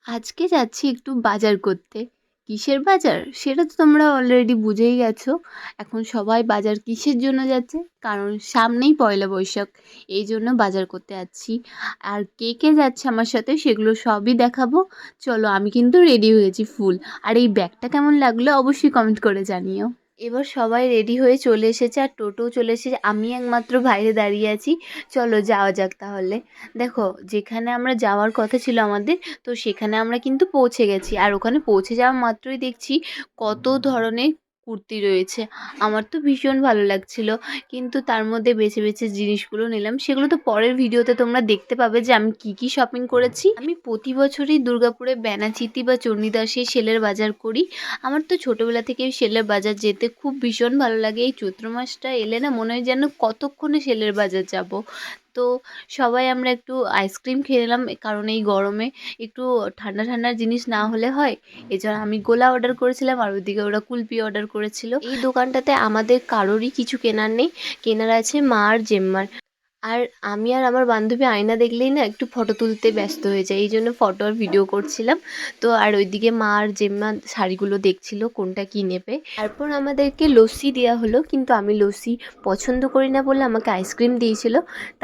আজকে যাচ্ছি একটু বাজার করতে। কিসের বাজার? সেটা তো তোমরা অলরেডি বুঝেই গেছো। এখন সবাই বাজার কিসের জন্য যাচ্ছে? কারণ সামনেই পয়লা বৈশাখ। এইজন্য বাজার করতে যাচ্ছি। আর কে, কে যাচ্ছে আমার সাথে সেগুলো সবই দেখাবো। চলো আমি কিন্তু রেডি হয়েছি ফুল। আর এই ব্যাগটা কেমন লাগলো অবশ্যই কমেন্ট করে জানিও। এবার সবাই রেডি হয়ে চলে এসেছে আর টোটোও চলে এসেছে। আমি একমাত্র বাইরে দাঁড়িয়ে আছি। চলো যাওয়া যাক তাহলে। দেখো যেখানে আমরা যাওয়ার কথা ছিল আমাদের, তো সেখানে আমরা কিন্তু পৌঁছে গেছি। আর ওখানে পৌঁছে যাওয়া মাত্রই দেখছি কত ধরনের কুর্তি রয়েছে। আমার তো ভীষণ ভালো লাগছিল, কিন্তু তার মধ্যে বেছে বেছে জিনিসগুলো নিলাম। সেগুলো তো পরের ভিডিওতে তোমরা দেখতে পাবে যে আমি কি কি শপিং করেছি। আমি প্রতি বছরই দুর্গাপুরে ব্যানাচিতি বা চণ্ডীদাসে সেলের বাজার করি। আমার তো ছোটোবেলা থেকেই সেলের বাজার যেতে খুব ভীষণ ভালো লাগে। এই চৈত্র মাসটা এলে না মনে হয় যেন কতক্ষণে সেলের বাজার যাব। তো সবাই আমরা একটু আইসক্রিম খেয়ে নিলাম, কারণ এই গরমে একটু ঠান্ডা ঠান্ডা জিনিস না হলে হয়। এছাড়া আমি গোলা অর্ডার করেছিলাম আর ওইদিকে ওরা কুলপি অর্ডার করেছিল। এই দোকানটাতে আমাদের কারোরই কিছু কেনার নেই, কেনার আছে মা আর জেম্মার। আর আমি আর আমার বান্ধবী আয়না দেখলেই না একটু ফটো তুলতে ব্যস্ত হয়ে যাই, এই জন্য ফটো আর ভিডিও করছিলাম। তো আর ওইদিকে মা আর জেম্মা শাড়িগুলো দেখছিল কোনটা কী নেবে। তারপর আমাদেরকে লস্যি দেওয়া হলো, কিন্তু আমি লস্যি পছন্দ করি না বলে আমাকে আইসক্রিম দিয়েছিল।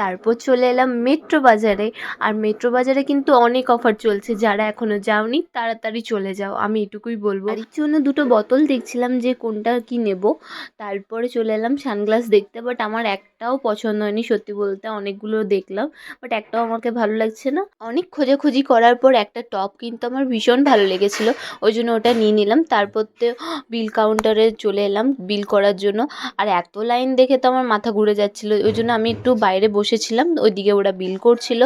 তারপর চলে এলাম মেট্রো বাজারে। আর মেট্রো বাজারে কিন্তু অনেক অফার চলছে, যারা এখনও যাওনি তাড়াতাড়ি চলে যাও, আমি এটুকুই বলবো। আর এর জন্য দুটো বোতল দেখছিলাম যে কোনটা কি নেব। তারপরে চলে এলাম সানগ্লাস দেখতে, বাট আমার একটাও পছন্দ হয়নি সত্যি বলতে। অনেকগুলো দেখলাম বাট একটাও আমাকে ভালো লাগছে না। অনেক খোঁজাখুঁজি করার পর একটা টপ কিন্তু আমার ভীষণ ভালো লেগেছিলো, ওই জন্য ওটা নিয়ে নিলাম। তারপর তো বিল কাউন্টারে চলে এলাম বিল করার জন্য। আর এত লাইন দেখে তো আমার মাথা ঘুরে যাচ্ছিলো, ওই জন্য আমি একটু বাইরে বসেছিলাম, ওইদিকে ওরা বিল করছিল।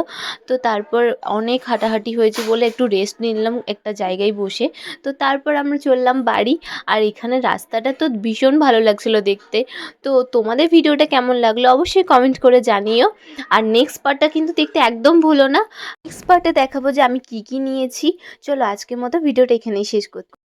তো তারপর অনেক হাঁটাহাঁটি হয়েছে বলে একটু রেস্ট নিলাম একটা জায়গায় বসে। তো তারপর আমরা চললাম বাড়ি। আর এখানে রাস্তাটা তো ভীষণ ভালো লাগছিলো দেখতে। তো তোমাদের ভিডিওটা কেমন লাগলো অবশ্যই কমেন্ট করে জানিও। আর নেক্সট পার্টটা কিন্তু দেখতে একদম ভুলো না। নেক্সট পার্টে দেখাবো যে আমি কি কি নিয়েছি। চলো আজকের মতো ভিডিওটা এখানেই শেষ করছি।